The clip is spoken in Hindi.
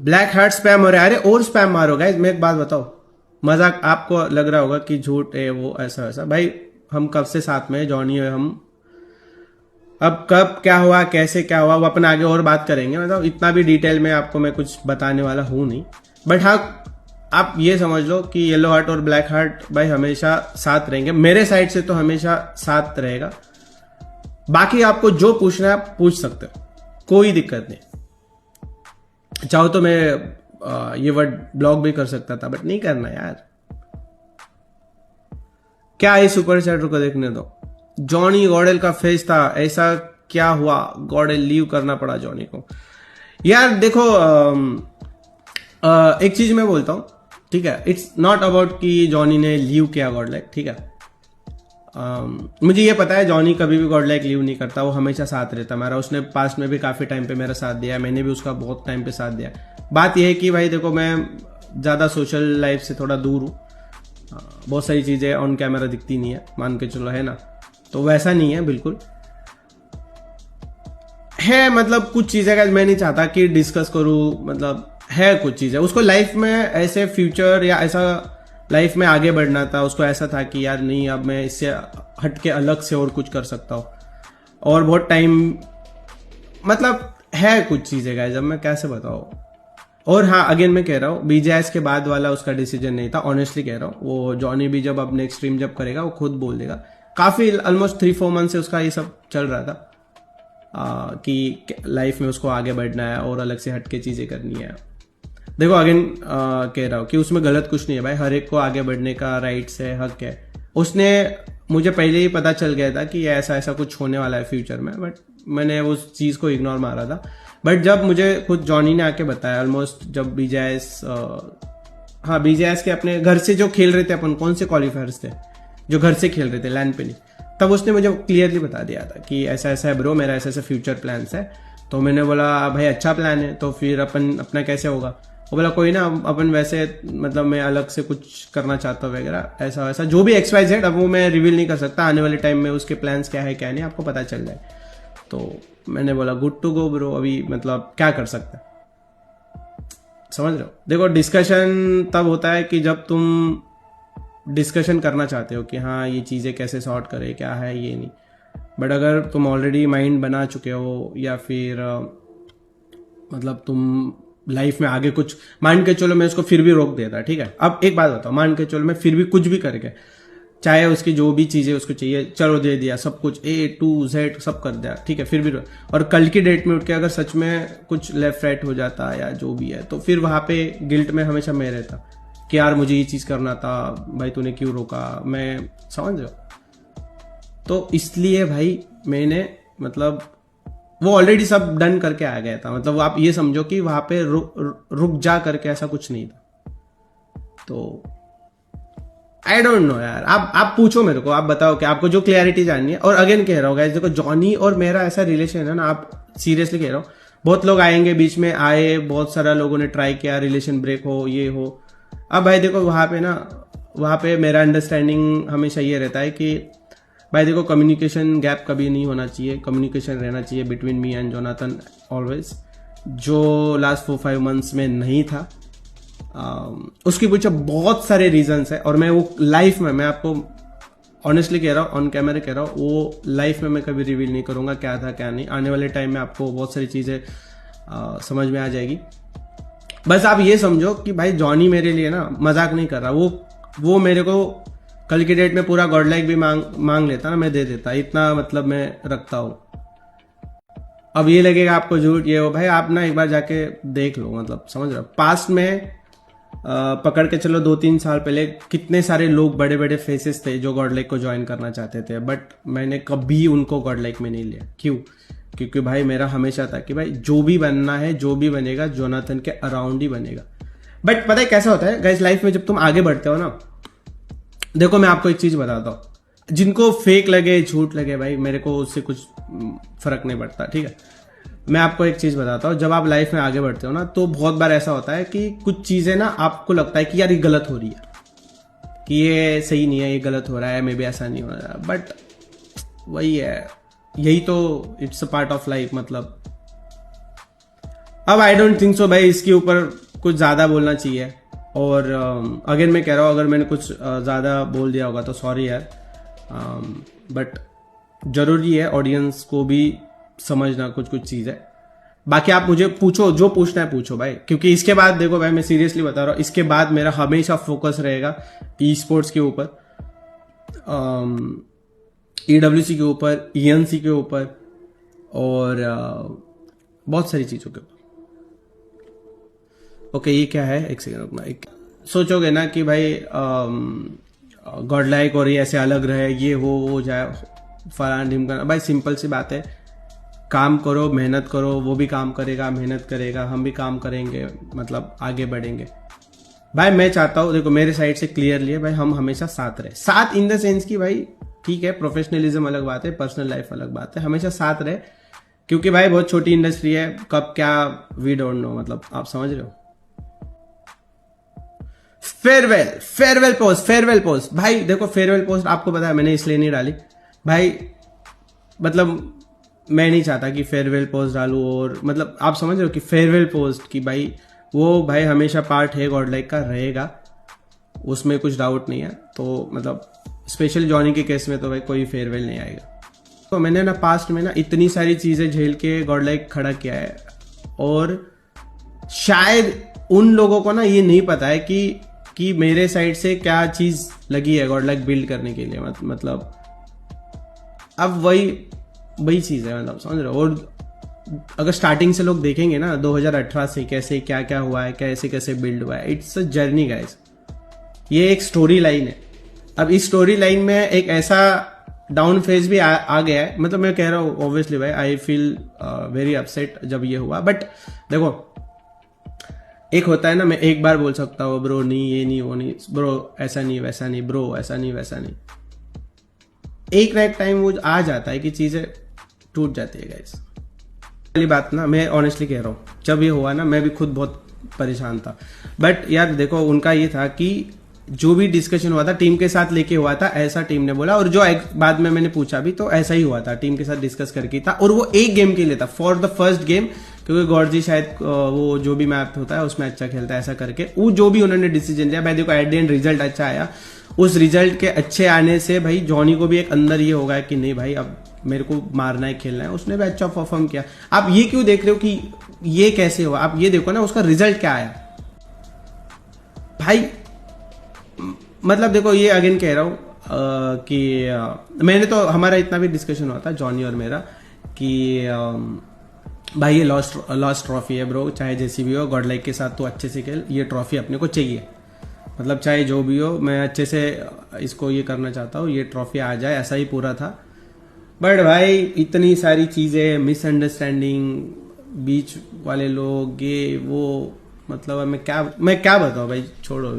ब्लैक हार्ट स्पैम हो रहा है। अरे और स्पैम मारो गाइस। मैं एक बात बताओ, मजाक आपको लग रहा होगा कि झूठ है वो ऐसा वैसा। भाई हम कब से साथ में हैं, जॉनी है हम। अब कब क्या हुआ कैसे क्या हुआ वो अपन आगे और बात करेंगे। मतलब इतना भी डिटेल में आपको मैं कुछ बताने वाला हूं नहीं। बट हाँ, आप ये समझ लो कि येलो हार्ट और ब्लैक हार्ट भाई हमेशा साथ रहेंगे। मेरे साइड से तो हमेशा साथ रहेगा। बाकी आपको जो पूछना है आप पूछ सकते हो, कोई दिक्कत नहीं। चाहो तो मैं ये वर्ड ब्लॉक भी कर सकता था, बट नहीं करना यार। क्या है सुपर चैटर को देखने दो। जॉनी गॉडेल का फेस था, ऐसा क्या हुआ? गॉडेल लीव करना पड़ा जॉनी को। यार देखो, एक चीज मैं बोलता हूँ, ठीक है। इट्स नॉट अबाउट कि जॉनी ने लीव किया गॉडलाइक, ठीक है। मुझे ये पता है जॉनी कभी भी गॉडलाइक लीव नहीं करता, वो हमेशा साथ रहता मेरा। उसने पास्ट में भी काफी टाइम पे मेरा साथ दिया है, मैंने भी उसका बहुत टाइम पे साथ दिया। बात यह है कि भाई देखो, मैं ज्यादा सोशल लाइफ से थोड़ा दूर हूँ। बहुत सारी चीजें ऑन कैमरा दिखती नहीं है, मान के चलो, है ना। तो वैसा नहीं है बिल्कुल है। मतलब कुछ चीजें का मैं नहीं चाहता कि डिस्कस करूं। मतलब है कुछ चीजें उसको लाइफ में ऐसे फ्यूचर या ऐसा लाइफ में आगे बढ़ना था। उसको ऐसा था कि यार नहीं, अब मैं इससे हट के अलग से और कुछ कर सकता हूँ। और बहुत टाइम, मतलब है कुछ चीजें का, जब मैं कैसे बताऊँ। और हाँ, अगेन मैं कह रहा हूँ, बीजेएस के बाद वाला उसका डिसीजन नहीं था। ऑनेस्टली कह रहा हूँ, वो जॉनी भी जब अपने एक्सट्रीम जब करेगा वो खुद बोल देगा। काफी ऑलमोस्ट 3-4 मंथ से उसका ये सब चल रहा था कि लाइफ में उसको आगे बढ़ना है और अलग से हटके चीजें करनी है। देखो अगेन कह रहा हूँ कि उसमें गलत कुछ नहीं है भाई। हर एक को आगे बढ़ने का राइट्स है, हक है। उसने, मुझे पहले ही पता चल गया था कि ऐसा ऐसा कुछ होने वाला है फ्यूचर में, बट मैंने उस चीज को इग्नोर मारा था। बट जब मुझे खुद जॉनी ने आके बताया, ऑलमोस्ट जब बीजेएस, हाँ बीजेएस के अपने घर से जो खेल रहे थे अपन, कौन से क्वालिफायर्स थे जो घर से खेल रहे थे लैंड पे नहीं, तब उसने मुझे क्लियरली बता दिया था कि ऐसा ऐसा है ब्रो, मेरा ऐसा ऐसा फ्यूचर प्लान्स है। तो मैंने बोला भाई अच्छा प्लान है, तो फिर अपन अपना कैसे होगा? वो बोला कोई ना, अपन वैसे, मतलब मैं अलग से कुछ करना चाहता हूँ वगैरह, ऐसा वैसा जो भी XYZ। अब वो मैं रिवील नहीं कर सकता, आने वाले टाइम में उसके प्लान्स क्या है क्या नहीं आपको पता चल जाए। तो मैंने बोला गुड टू गो ब्रो, अभी मतलब क्या कर सकते हैं, समझ रहे हो। देखो डिस्कशन तब होता है कि जब तुम डिस्कशन करना चाहते हो कि हाँ ये चीज़ें कैसे सॉर्ट करे, क्या है ये नहीं। बट अगर तुम ऑलरेडी माइंड बना चुके हो, या फिर मतलब तुम लाइफ में आगे कुछ, मान के चलो मैं उसको फिर भी रोक देता, ठीक है। अब एक बात बताओ, मान के चलो मैं फिर भी कुछ भी करके, चाहे उसकी जो भी चीजें उसको चाहिए, चलो दे दिया सब कुछ, A to Z सब कर दिया, ठीक है, फिर भी और कल की डेट में उठ के अगर सच में कुछ लेफ्ट राइट हो जाता या जो भी है, तो फिर वहां पे गिल्ट में हमेशा मैं रहता कि यार मुझे ये चीज करना था, भाई तूने क्यों रोका, मैं समझ रहा हूं। तो इसलिए भाई मैंने, मतलब वो ऑलरेडी सब डन करके आ गया था। मतलब आप ये समझो कि वहां पे रुक जा करके ऐसा कुछ नहीं था। तो आई डोंट नो यार, आप पूछो मेरे को, आप बताओ कि आपको जो क्लियरिटी जाननी है। और अगेन कह रहा हूँ गाइस, देखो जॉनी और मेरा ऐसा रिलेशन है ना, आप सीरियसली कह रहा हूँ, बहुत लोग आएंगे बीच में, आए बहुत सारा लोगों ने ट्राई किया रिलेशन ब्रेक हो ये हो। अब भाई देखो वहां पे ना, वहां पे मेरा अंडरस्टैंडिंग हमेशा ये रहता है कि भाई देखो कम्युनिकेशन गैप कभी नहीं होना चाहिए, कम्युनिकेशन रहना चाहिए between me and Jonathan always, जो लास्ट 4-5 मंथ्स में नहीं था। उसके पीछे बहुत सारे रीजंस है, और मैं वो लाइफ में, मैं आपको ऑनेस्टली कह रहा हूँ, ऑन कैमरा कह रहा हूँ, वो लाइफ में मैं कभी रिवील नहीं करूंगा क्या था क्या नहीं। आने वाले टाइम में आपको बहुत सारी चीजें समझ में आ जाएगी। बस आप ये समझो कि भाई जॉनी मेरे लिए ना मजाक नहीं कर रहा। वो मेरे को कल की डेट में पूरा गॉडलाइक भी मांग लेता ना, मैं दे देता, इतना मतलब मैं रखता हूँ। अब ये लगेगा आपको झूठ ये हो, भाई आप ना एक बार जाके देख लो, मतलब समझ रहे हो। पास्ट में पकड़ के चलो 2-3 साल पहले कितने सारे लोग, बड़े बड़े फेसेस थे जो गॉडलाइक को ज्वाइन करना चाहते थे, बट मैंने कभी उनको गॉडलाइक में नहीं लिया। क्यों? क्योंकि भाई मेरा हमेशा था कि भाई जो भी बनना है, जो भी बनेगा जोनाथन के अराउंड ही बनेगा। बट पता है कैसा होता है गाइस, लाइफ में जब तुम आगे बढ़ते हो ना, देखो मैं आपको एक चीज बताता हूँ, जिनको फेक लगे झूठ लगे भाई मेरे को उससे कुछ फर्क नहीं पड़ता, ठीक है। मैं आपको एक चीज बताता हूँ, जब आप लाइफ में आगे बढ़ते हो ना, तो बहुत बार ऐसा होता है कि कुछ चीजें ना आपको लगता है कि यार ये गलत हो रही है, कि ये सही नहीं है, ये गलत हो रहा है, मे बी ऐसा नहीं हो रहा है। बट वही है, यही तो it's a part of life. मतलब अब आई डोंट थिंक सो भाई इसके ऊपर कुछ ज्यादा बोलना चाहिए। और अगेन मैं कह रहा हूँ, अगर मैंने कुछ ज्यादा बोल दिया होगा तो सॉरी यार, बट जरूरी है ऑडियंस को भी समझना कुछ कुछ चीज है। बाकी आप मुझे पूछो, जो पूछना है पूछो भाई, क्योंकि इसके बाद देखो भाई मैं सीरियसली बता रहा हूँ, इसके बाद मेरा हमेशा फोकस रहेगा ई स्पोर्ट्स के ऊपर, EWC के ऊपर, ENC के ऊपर, और बहुत सारी चीजों के ऊपर। ओके ये क्या है, एक सेकंड रुकना। एक सोचोगे ना कि भाई गॉड लाइक और ये ऐसे अलग रहे, ये हो जाए फलाना ढिमकाना। भाई सिंपल सी बात है, काम करो, मेहनत करो, वो भी काम करेगा, मेहनत करेगा, हम भी काम करेंगे, मतलब आगे बढ़ेंगे। भाई मैं चाहता हूँ, देखो मेरे साइड से क्लियरली है भाई, हम हमेशा साथ रहे, साथ इन द सेंस की भाई ठीक है प्रोफेशनलिज्म अलग बात है, पर्सनल लाइफ अलग बात है, हमेशा साथ रहे, क्योंकि भाई बहुत छोटी इंडस्ट्री है, कब क्या वी डोंट नो, मतलब आप समझ रहे हो। फेयरवेल पोस्ट भाई देखो, फेयरवेल पोस्ट आपको पता है मैंने इसलिए नहीं डाली भाई, मतलब मैं नहीं चाहता कि फेयरवेल पोस्ट डालूं, और मतलब आप समझ रहे हो कि फेयरवेल पोस्ट की भाई वो भाई हमेशा पार्ट है गॉड लाइक का, रहेगा, उसमें कुछ डाउट नहीं है। तो मतलब स्पेशल जॉनी के केस में तो भाई कोई फेयरवेल नहीं आएगा। तो मैंने ना पास्ट में ना इतनी सारी चीजें झेल के गॉड लाइक खड़ा किया है, और शायद उन लोगों को ना ये नहीं पता है कि मेरे साइड से क्या चीज लगी है गॉड लाइक बिल्ड करने के लिए, मतलब अब वही चीज है, मतलब समझ रहे हो। और अगर स्टार्टिंग से लोग देखेंगे ना 2018 से कैसे क्या क्या हुआ है, कैसे कैसे बिल्ड हुआ है, इट्स अ जर्नी गाइस, ये एक स्टोरी लाइन है। अब इस स्टोरी लाइन में एक ऐसा डाउन फेज भी आ गया है, मतलब मैं कह रहा हूँ ऑब्वियसली भाई आई फील वेरी अपसेट जब ये हुआ, बट देखो एक होता है ना, मैं एक बार बोल सकता हूँ ब्रो नहीं ये नहीं वो नहीं, ब्रो ऐसा नहीं वैसा नहीं, ब्रो ऐसा नहीं वैसा नहीं, एक ना एक टाइम वो आ जाता है कि चीजें टूट जाती है गाइस। पहली बात ना, मैं ऑनेस्टली कह रहा हूँ, जब ये हुआ ना मैं भी खुद बहुत परेशान था, बट यार देखो उनका ये था कि जो भी डिस्कशन हुआ था टीम के साथ लेके हुआ था, ऐसा टीम ने बोला, और जो बाद में मैंने पूछा भी तो ऐसा ही हुआ था, टीम के साथ डिस्कस करके था, और वो एक गेम के लिए था, फॉर द फर्स्ट गेम, क्योंकि गॉडजी शायद वो जो भी मैप होता है उसमें अच्छा खेलता है, ऐसा करके वो जो भी उन्होंने डिसीजन लिया भाई देखो एट द एंड रिजल्ट अच्छा आया। उस रिजल्ट के अच्छे आने से भाई जॉनी को भी एक अंदर ये होगा कि नहीं भाई अब मेरे को मारना है, खेलना है, उसने भी अच्छा परफॉर्म किया। आप ये क्यों देख रहे हो कि ये कैसे हुआ, आप ये देखो ना उसका रिजल्ट क्या आया भाई। मतलब देखो ये अगेन कह रहा हूं कि मैंने तो हमारा इतना भी डिस्कशन हुआ था जॉनी और मेरा कि भाई ये लॉस्ट ट्रॉफी है ब्रो, चाहे जैसी भी हो, गॉड लाइक के साथ तो अच्छे से खेल, ये ट्रॉफी अपने को चाहिए, मतलब चाहे जो भी हो मैं अच्छे से इसको ये करना चाहता हूँ, ये ट्रॉफी आ जाए, ऐसा ही पूरा था। बट भाई इतनी सारी चीजें, मिसअंडरस्टैंडिंग, बीच वाले लोग, ये वो, मतलब मैं क्या बताऊं भाई, छोड़ो।